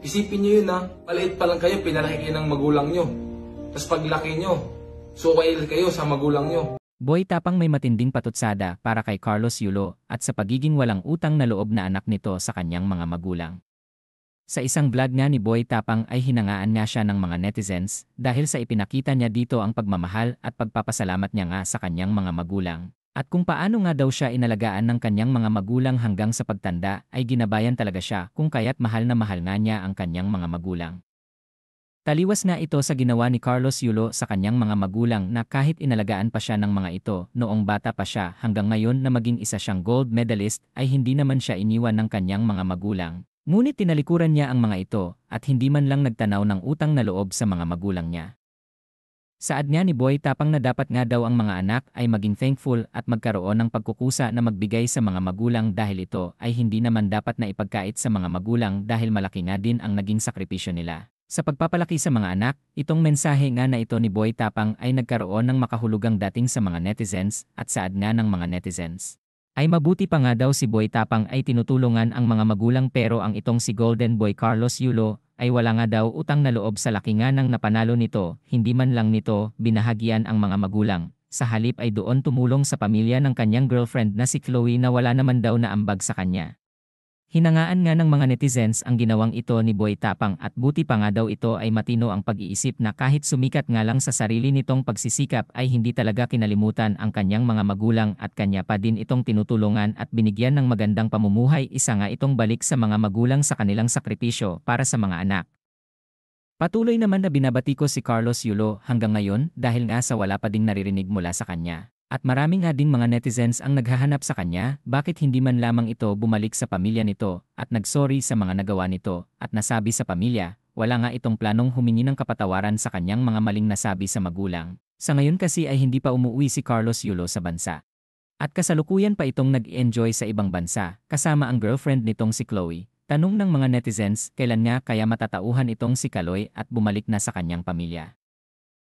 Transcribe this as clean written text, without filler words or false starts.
Isipin nyo yun ha, maliit pa lang kayo, pinalaki kayo ng magulang nyo. Tapos paglaki nyo, sukay kayo sa magulang nyo. Boy Tapang may matinding patutsada para kay Carlos Yulo at sa pagiging walang utang na loob na anak nito sa kanyang mga magulang. Sa isang vlog nga ni Boy Tapang ay hinangaan nga siya ng mga netizens dahil sa ipinakita niya dito ang pagmamahal at pagpapasalamat niya nga sa kanyang mga magulang. At kung paano nga daw siya inalagaan ng kanyang mga magulang hanggang sa pagtanda ay ginabayan talaga siya kung kaya't mahal na mahal nga niya ang kanyang mga magulang. Taliwas nga ito sa ginawa ni Carlos Yulo sa kanyang mga magulang na kahit inalagaan pa siya ng mga ito noong bata pa siya hanggang ngayon na maging isa siyang gold medalist ay hindi naman siya iniwan ng kanyang mga magulang. Ngunit tinalikuran niya ang mga ito at hindi man lang nagtanaw ng utang na loob sa mga magulang niya. Saad nga ni Boy Tapang na dapat nga daw ang mga anak ay maging thankful at magkaroon ng pagkukusa na magbigay sa mga magulang dahil ito ay hindi naman dapat na ipagkait sa mga magulang dahil malaki nga din ang naging sakripisyo nila. Sa pagpapalaki sa mga anak, itong mensahe nga na ito ni Boy Tapang ay nagkaroon ng makahulugang dating sa mga netizens at saad nga ng mga netizens. Ay mabuti pa nga daw si Boy Tapang ay tinutulungan ang mga magulang pero ang itong si Golden Boy Carlos Yulo ay wala nga daw utang na loob sa laki nga ng napanalo nito, hindi man lang nito binahagyan ang mga magulang. Sa halip ay doon tumulong sa pamilya ng kanyang girlfriend na si Chloe na wala naman daw na ambag sa kanya. Hinangaan nga ng mga netizens ang ginawang ito ni Boy Tapang at buti pa nga daw ito ay matino ang pag-iisip na kahit sumikat nga lang sa sarili nitong pagsisikap ay hindi talaga kinalimutan ang kanyang mga magulang at kanya pa din itong tinutulungan at binigyan ng magandang pamumuhay, isa nga itong balik sa mga magulang sa kanilang sakripisyo para sa mga anak. Patuloy naman na binabati ko si Carlos Yulo hanggang ngayon dahil nga sa wala pa ding naririnig mula sa kanya. At marami nga ding mga netizens ang naghahanap sa kanya, bakit hindi man lamang ito bumalik sa pamilya nito at nagsorry sa mga nagawa nito at nasabi sa pamilya, wala nga itong planong humingi ng kapatawaran sa kanyang mga maling nasabi sa magulang. Sa ngayon kasi ay hindi pa umuwi si Carlos Yulo sa bansa. At kasalukuyan pa itong nag-enjoy sa ibang bansa, kasama ang girlfriend nitong si Chloe. Tanong ng mga netizens, kailan nga kaya matatauhan itong si Kaloy at bumalik na sa kanyang pamilya.